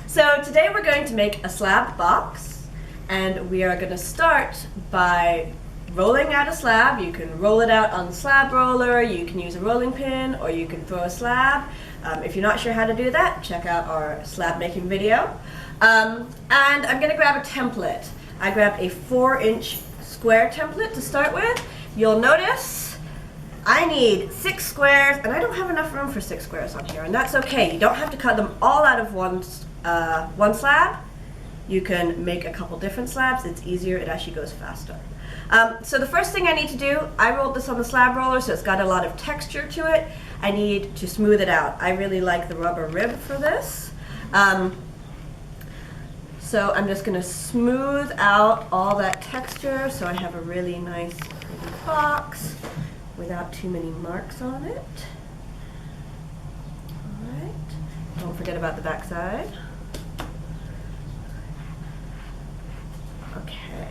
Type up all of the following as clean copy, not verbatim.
So today we're going to make a slab box, and we are going to start by rolling out a slab. You can roll it out on the slab roller, you can use a rolling pin, or you can throw a slab. If you're not sure how to do that, check out our slab making video. And I'm going to grab a template. I grabbed a 4-inch square template to start with. You'll notice I need 6 squares, and I don't have enough room for 6 squares on here, and that's okay. You don't have to cut them all out of one slab. You can make a couple different slabs. It's easier, it actually goes faster. So the first thing I need to do, I rolled this on the slab roller, so it's got a lot of texture to it. I need to smooth it out. I really like the rubber rib for this. So I'm just going to smooth out all that texture so I have a really nice pretty box without too many marks on it. Alright, don't forget about the back side. Okay,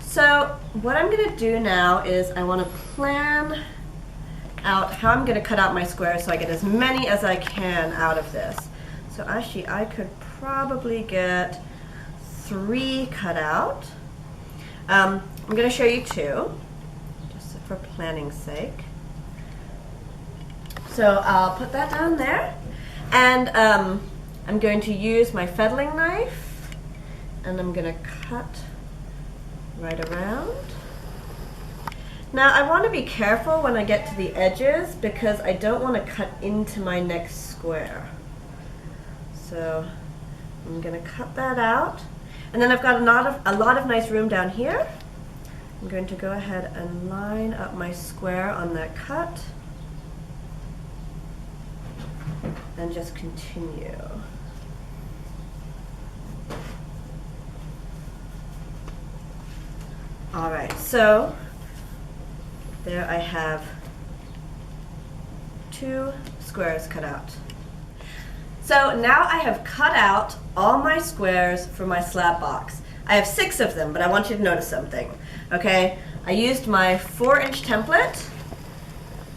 so what I'm going to do now is I want to plan out how I'm going to cut out my squares so I get as many as I can out of this. So actually I could probably get 3 cut out. I'm going to show you 2 just for planning's sake. So I'll put that down there, and I'm going to use my fettling knife, and I'm going to cut right around. Now I want to be careful when I get to the edges because I don't want to cut into my next square. So I'm going to cut that out, and then I've got a lot of nice room down here. I'm going to go ahead and line up my square on that cut and just continue. Alright, so there I have 2 squares cut out. So now I have cut out all my squares for my slab box. I have 6 of them, but I want you to notice something. Okay, I used my 4-inch template,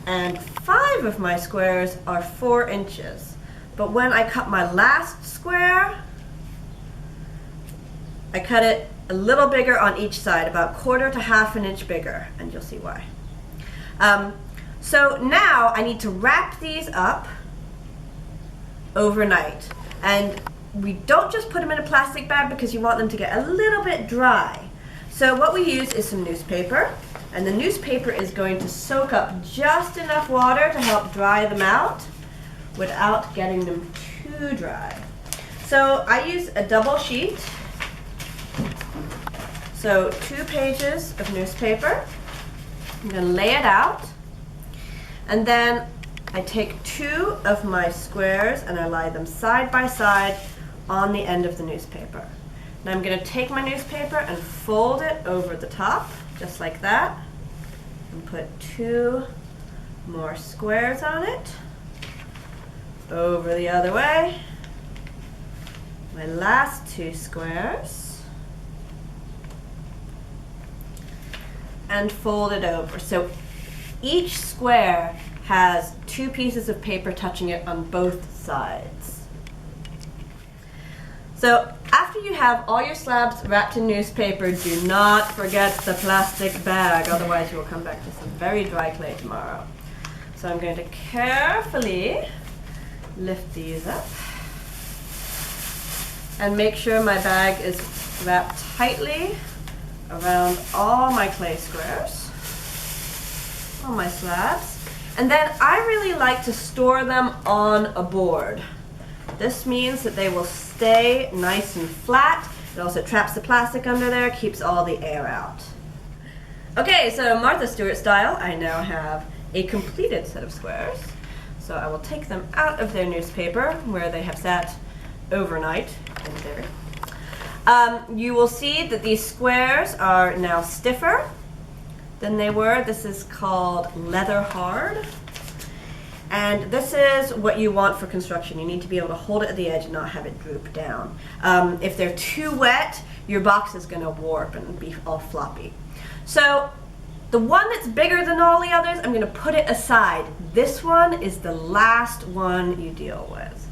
and 5 of my squares are 4 inches. But when I cut my last square, I cut it a little bigger on each side, about 1/4 to 1/2 an inch bigger, and you'll see why. So now I need to wrap these up overnight, and we don't just put them in a plastic bag because you want them to get a little bit dry. So what we use is some newspaper, and the newspaper is going to soak up just enough water to help dry them out without getting them too dry. So I use a double sheet, so 2 pages of newspaper. I'm going to lay it out, and then I take 2 of my squares and I lie them side by side on the end of the newspaper. Now I'm going to take my newspaper and fold it over the top, just like that, and put 2 more squares on it, over the other way, my last 2 squares, and fold it over. So each square has 2 pieces of paper touching it on both sides. So after you have all your slabs wrapped in newspaper, do not forget the plastic bag, otherwise you will come back to some very dry clay tomorrow. So I'm going to carefully lift these up and make sure my bag is wrapped tightly around all my clay squares, all my slabs. And then I really like to store them on a board. This means that they will stay nice and flat. It also traps the plastic under there, keeps all the air out. Okay, so Martha Stewart style, I now have a completed set of squares. So I will take them out of their newspaper where they have sat overnight in theory. You will see that these squares are now stiffer than they were. This is called leather hard. And this is what you want for construction. You need to be able to hold it at the edge and not have it droop down. If they're too wet, your box is going to warp and be all floppy. So the one that's bigger than all the others, I'm going to put it aside. This one is the last one you deal with.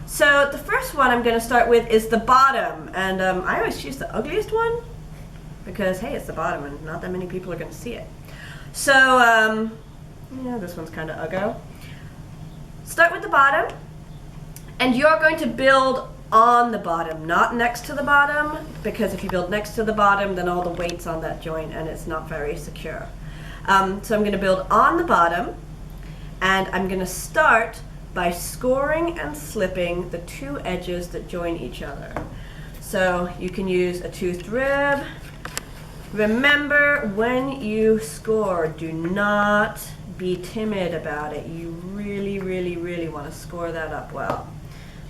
So the first one I'm going to start with is the bottom, and I always choose the ugliest one because, hey, it's the bottom and not that many people are going to see it. So, yeah, this one's kind of uggo. Start with the bottom, and you're going to build on the bottom, not next to the bottom, because if you build next to the bottom, then all the weight's on that joint and it's not very secure. So I'm going to build on the bottom, and I'm going to start by scoring and slipping the two edges that join each other. So you can use a toothed rib. Remember, when you score, do not be timid about it. You really, really, really want to score that up well.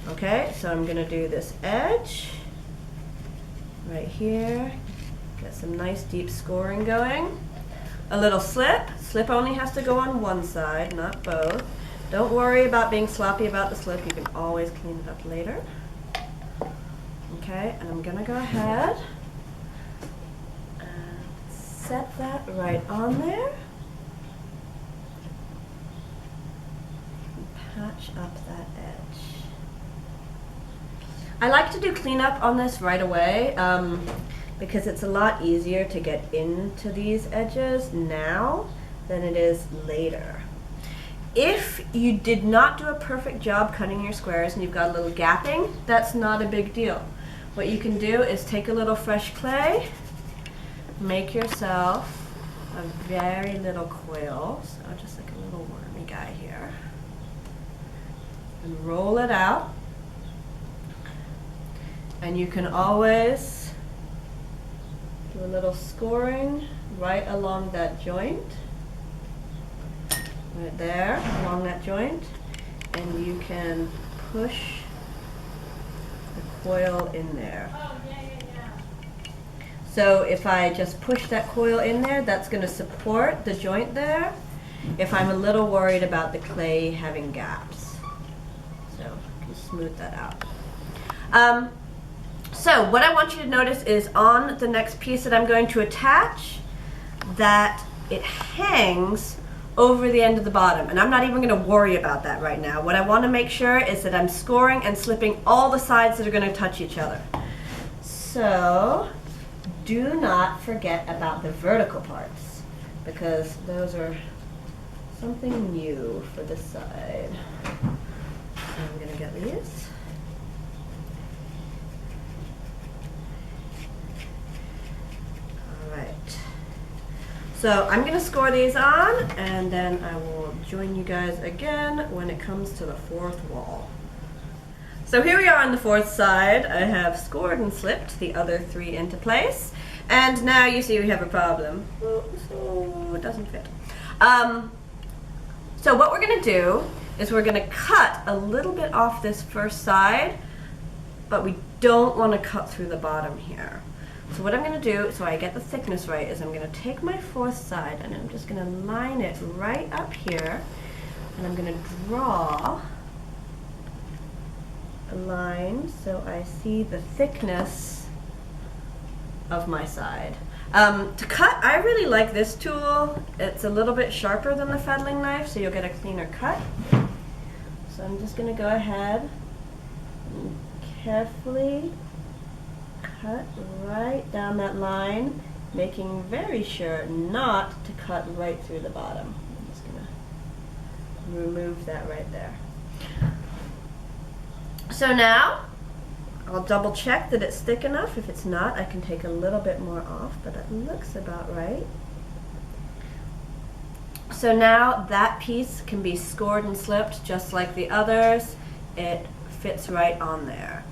Okay, so I'm going to do this edge right here. Get some nice deep scoring going. A little slip. Slip only has to go on one side, not both. Don't worry about being sloppy about the slip. You can always clean it up later. Okay, and I'm going to go ahead and set that right on there. And patch up that edge. I like to do cleanup on this right away because it's a lot easier to get into these edges now than it is later. If you did not do a perfect job cutting your squares and you've got a little gapping, that's not a big deal. What you can do is take a little fresh clay, make yourself a very little coil, so just like a little wormy guy here, and roll it out. And you can always do a little scoring right along that joint. Right there, along that joint, and you can push the coil in there. So if I just push that coil in there, that's going to support the joint there if I'm a little worried about the clay having gaps. So I can smooth that out. So what I want you to notice is on the next piece that I'm going to attach, that it hangs over the end of the bottom, and I'm not even going to worry about that right now. What I want to make sure is that I'm scoring and slipping all the sides that are going to touch each other. So do not forget about the vertical parts, because those are something new for this side. So I'm going to get these. All right. So I'm going to score these on, and then I will join you guys again when it comes to the fourth wall. So here we are on the fourth side. I have scored and slipped the other three into place, and now you see we have a problem. So it doesn't fit. So what we're going to do is we're going to cut a little bit off this first side, but we don't want to cut through the bottom here. So what I'm going to do, so I get the thickness right, is I'm going to take my fourth side and I'm just going to line it right up here, and I'm going to draw a line so I see the thickness of my side. To cut, I really like this tool. It's a little bit sharper than the fettling knife, so you'll get a cleaner cut. So I'm just going to go ahead and carefully cut right down that line, making very sure not to cut right through the bottom. I'm just going to remove that right there. So now I'll double check that it's thick enough. If it's not, I can take a little bit more off, but it looks about right. So now that piece can be scored and slipped just like the others. It fits right on there.